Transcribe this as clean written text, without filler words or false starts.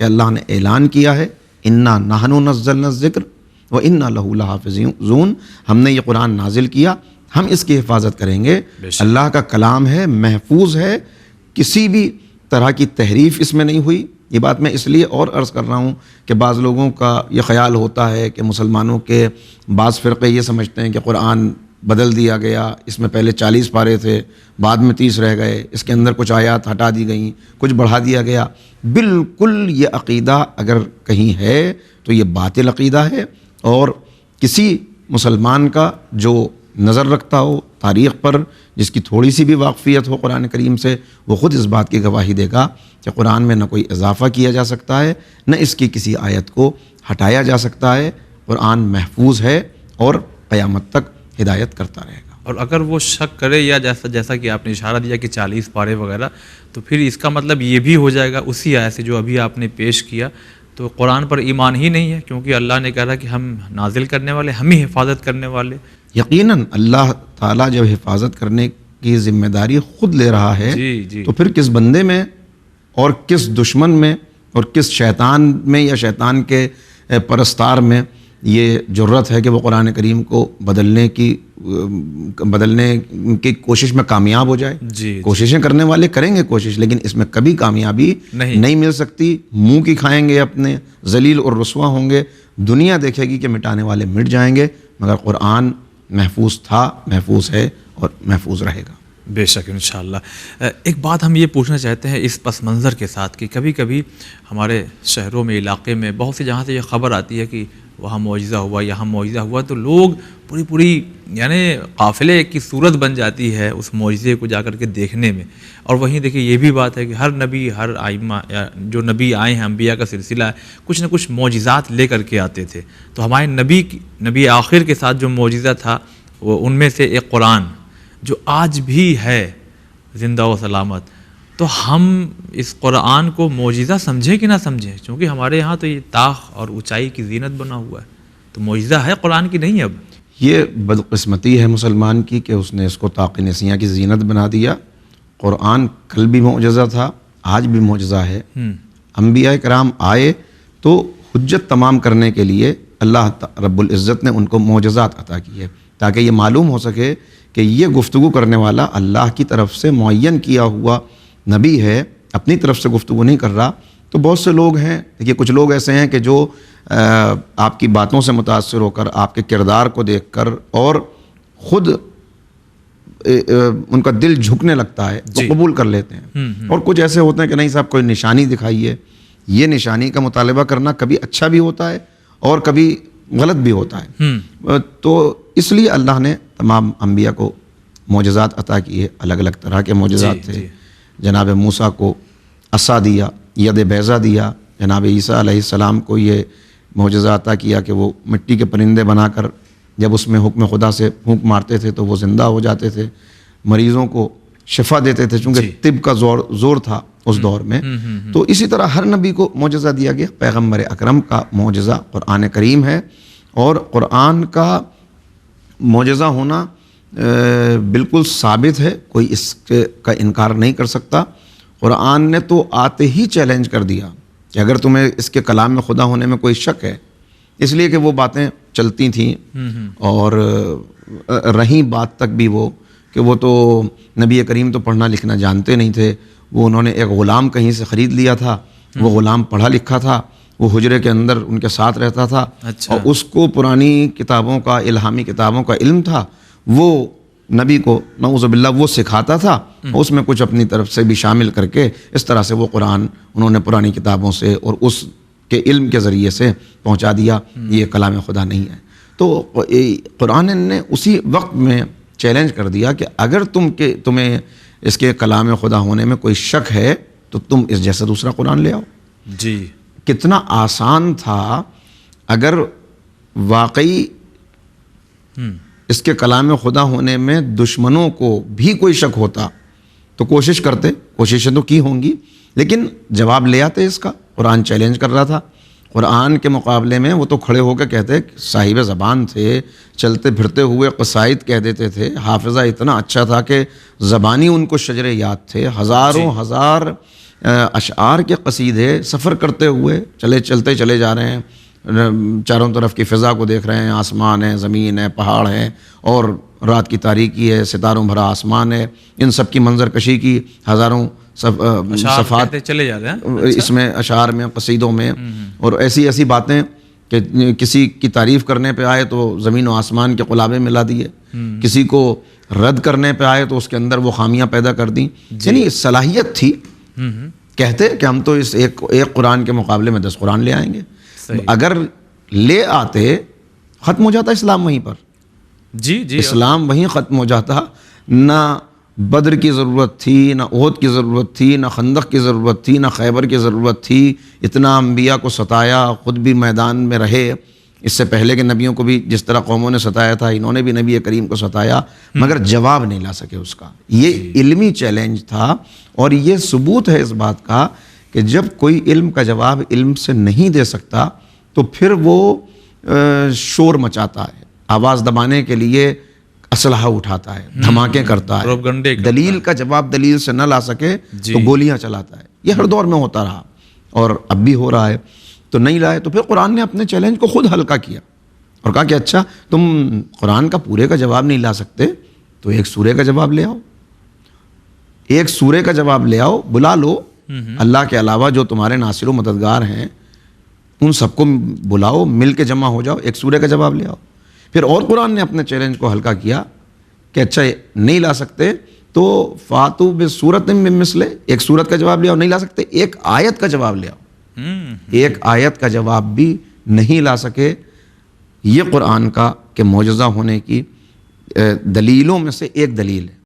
کہ اللہ نے اعلان کیا ہے انا نحن نزلنا الذکر و انا لہ لحافظون، ہم نے یہ قرآن نازل کیا، ہم اس کی حفاظت کریں گے۔ اللہ کا کلام ہے، محفوظ ہے، کسی بھی طرح کی تحریف اس میں نہیں ہوئی۔ یہ بات میں اس لیے اور عرض کر رہا ہوں کہ بعض لوگوں کا یہ خیال ہوتا ہے کہ مسلمانوں کے بعض فرقے یہ سمجھتے ہیں کہ قرآن بدل دیا گیا، اس میں پہلے 40 پارے تھے، بعد میں 30 رہ گئے، اس کے اندر کچھ آیات ہٹا دی گئیں، کچھ بڑھا دیا گیا۔ بالکل یہ عقیدہ اگر کہیں ہے تو یہ باطل عقیدہ ہے، اور کسی مسلمان کا جو نظر رکھتا ہو تاریخ پر، جس کی تھوڑی سی بھی واقفیت ہو قرآن کریم سے، وہ خود اس بات کی گواہی دے گا کہ قرآن میں نہ کوئی اضافہ کیا جا سکتا ہے، نہ اس کی کسی آیت کو ہٹایا جا سکتا ہے۔ قرآن محفوظ ہے اور قیامت تک ہدایت کرتا رہے گا۔ اور اگر وہ شک کرے یا جیسا کہ آپ نے اشارہ دیا کہ 40 پارے وغیرہ، تو پھر اس کا مطلب یہ بھی ہو جائے گا اسی آیت سے جو ابھی آپ نے پیش کیا، تو قرآن پر ایمان ہی نہیں ہے، کیونکہ اللہ نے کہا کہ ہم نازل کرنے والے، ہم ہی حفاظت کرنے والے۔ یقیناً اللہ تعالیٰ جب حفاظت کرنے کی ذمہ داری خود لے رہا ہے، جی تو پھر کس بندے میں اور کس دشمن میں اور کس شیطان میں یا شیطان کے پرستار میں یہ جرت ہے کہ وہ قرآن کریم کو بدلنے کی کوشش میں کامیاب ہو جائے؟ جی کوششیں کرنے والے کریں گے کوشش، لیکن اس میں کبھی کامیابی نہیں مل سکتی۔ منہ کی کھائیں گے اپنے، ذلیل اور رسوا ہوں گے، دنیا دیکھے گی کہ مٹانے والے مٹ جائیں گے، مگر قرآن محفوظ تھا، محفوظ ہے اور محفوظ رہے گا۔ بے شک انشاءاللہ۔ ایک بات ہم یہ پوچھنا چاہتے ہیں اس پس منظر کے ساتھ کہ کبھی کبھی ہمارے شہروں میں، علاقے میں بہت سے جہاں سے یہ خبر آتی ہے کہ وہاں معجزہ ہوا، یہاں معجزہ ہوا، تو لوگ پوری یعنی قافلے کی صورت بن جاتی ہے اس معجزے کو جا کر کے دیکھنے میں۔ اور وہیں دیکھیے یہ بھی بات ہے کہ ہر نبی، ہر ائمہ یا جو نبی آئے ہیں، انبیاء کا سلسلہ ہے، کچھ نہ کچھ معجزات لے کر کے آتے تھے۔ تو ہمارے نبی آخر کے ساتھ جو معجزہ تھا وہ ان میں سے ایک قرآن، جو آج بھی ہے زندہ و سلامت، تو ہم اس قرآن کو معجزہ سمجھیں کہ نہ سمجھیں؟ کیونکہ ہمارے یہاں تو یہ طاق اور اونچائی کی زینت بنا ہوا ہے، تو معجزہ ہے قرآن کی نہیں؟ اب یہ بدقسمتی ہے مسلمان کی کہ اس نے اس کو طاق نسیاں کی زینت بنا دیا۔ قرآن کل بھی معجزہ تھا، آج بھی معجزہ ہے۔ انبیاء کرام آئے تو حجت تمام کرنے کے لیے اللہ رب العزت نے ان کو معجزات عطا کیے، تاکہ یہ معلوم ہو سکے کہ یہ گفتگو کرنے والا اللہ کی طرف سے معین کیا ہوا نبی ہے، اپنی طرف سے گفتگو نہیں کر رہا۔ تو بہت سے لوگ ہیں، دیکھیے کچھ لوگ ایسے ہیں کہ جو آپ کی باتوں سے متاثر ہو کر، آپ کے کردار کو دیکھ کر اور خود ان کا دل جھکنے لگتا ہے تو قبول کر لیتے ہیں، اور کچھ ایسے ہوتے ہیں کہ نہیں صاحب کوئی نشانی دکھائیے۔ یہ نشانی کا مطالبہ کرنا کبھی اچھا بھی ہوتا ہے اور کبھی غلط بھی ہوتا ہے۔ تو اس لیے اللہ نے تمام انبیاء کو معجزات عطا کیے، الگ الگ طرح کے معجزات تھے۔ جناب موسیٰ کو عصا دیا، ید بیضا دیا، جناب عیسیٰ علیہ السلام کو یہ معجزہ عطا کیا کہ وہ مٹی کے پرندے بنا کر جب اس میں حکم خدا سے پھونک مارتے تھے تو وہ زندہ ہو جاتے تھے، مریضوں کو شفا دیتے تھے، چونکہ طب کا زور تھا اس دور میں۔ تو اسی طرح ہر نبی کو معجزہ دیا گیا۔ پیغمبر اکرم کا معجزہ قرآن کریم ہے، اور قرآن کا معجزہ ہونا بالکل ثابت ہے، کوئی اس کا انکار نہیں کر سکتا۔ قرآن نے تو آتے ہی چیلنج کر دیا کہ اگر تمہیں اس کے کلام میں خدا ہونے میں کوئی شک ہے، اس لیے کہ وہ باتیں چلتی تھیں اور رہیں بات تک بھی وہ کہ وہ تو نبی کریم تو پڑھنا لکھنا جانتے نہیں تھے، وہ انہوں نے ایک غلام کہیں سے خرید لیا تھا، وہ غلام پڑھا لکھا تھا، وہ حجرے کے اندر ان کے ساتھ رہتا تھا، اور اس کو پرانی کتابوں کا، الہامی کتابوں کا علم تھا، وہ نبی کو نعوذ باللہ وہ سکھاتا تھا، اس میں کچھ اپنی طرف سے بھی شامل کر کے اس طرح سے وہ قرآن انہوں نے پرانی کتابوں سے اور اس کے علم کے ذریعے سے پہنچا دیا، یہ کلام خدا نہیں ہے۔ تو قرآن نے اسی وقت میں چیلنج کر دیا کہ اگر تمہیں اس کے کلام خدا ہونے میں کوئی شک ہے تو تم اس جیسا دوسرا قرآن لے آؤ۔ جی کتنا آسان تھا اگر واقعی اس کے کلام خدا ہونے میں دشمنوں کو بھی کوئی شک ہوتا تو کوشش کرتے، کوششیں تو کی ہوں گی، لیکن جواب لے آتے اس کا۔ قرآن چیلنج کر رہا تھا۔ قرآن کے مقابلے میں وہ تو کھڑے ہو کے کہتے، صاحب زبان تھے، چلتے پھرتے ہوئے قصائد کہہ دیتے تھے، حافظہ اتنا اچھا تھا کہ زبانی ان کو شجر یاد تھے، ہزاروں ہزار اشعار کے قصیدے سفر کرتے ہوئے چلتے چلے جا رہے ہیں، چاروں طرف کی فضا کو دیکھ رہے ہیں، آسمان ہے، زمین ہے، پہاڑ ہے، اور رات کی تاریکی ہے، ستاروں بھرا آسمان ہے، ان سب کی منظر کشی کی ہزاروں صفحات چلے جا رہے ہیں اس میں، اشعار میں، قصیدوں میں، اور ایسی باتیں کہ کسی کی تعریف کرنے پہ آئے تو زمین و آسمان کے قلابے ملا دیے، کسی کو رد کرنے پہ آئے تو اس کے اندر وہ خامیاں پیدا کر دیں. یعنی صلاحیت تھی، کہتے کہ ہم تو اس ایک قرآن کے مقابلے میں 10 قرآن لے آئیں گے. اگر لے آتے ختم ہو جاتا اسلام وہیں پر. جی اسلام وہیں ختم ہو جاتا. نہ بدر کی ضرورت تھی، نہ احد کی ضرورت تھی، نہ خندق کی ضرورت تھی، نہ خیبر کی ضرورت تھی. اتنا انبیاء کو ستایا، خود بھی میدان میں رہے. اس سے پہلے کے نبیوں کو بھی جس طرح قوموں نے ستایا تھا، انہوں نے بھی نبی کریم کو ستایا، مگر جواب نہیں لا سکے اس کا. یہ علمی چیلنج تھا، اور یہ ثبوت ہے اس بات کا کہ جب کوئی علم کا جواب علم سے نہیں دے سکتا تو پھر وہ شور مچاتا ہے، آواز دبانے کے لیے اسلحہ اٹھاتا ہے، دھماکے کرتا ہے، دلیل کا جواب دلیل سے نہ لا سکے تو گولیاں چلاتا ہے. یہ ہر دور میں ہوتا رہا اور اب بھی ہو رہا ہے. تو نہیں لائے تو پھر قرآن نے اپنے چیلنج کو خود ہلکا کیا اور کہا کہ اچھا تم قرآن کا پورے کا جواب نہیں لا سکتے تو ایک سورے کا جواب لے آؤ، ایک سورے کا جواب لے آؤ، بلا لو اللہ کے علاوہ جو تمہارے ناصر و مددگار ہیں ان سب کو بلاؤ، مل کے جمع ہو جاؤ، ایک سورے کا جواب لے آؤ. پھر اور قرآن نے اپنے چیلنج کو ہلکا کیا کہ اچھا نہیں لا سکتے تو فاتو بسورۃ من مثلہ، ایک سورت کا جواب لے آؤ. نہیں لا سکتے ایک آیت کا جواب لے آؤ. ایک آیت کا جواب بھی نہیں لا سکے. یہ قرآن کا کہ معجزہ ہونے کی دلیلوں میں سے ایک دلیل ہے.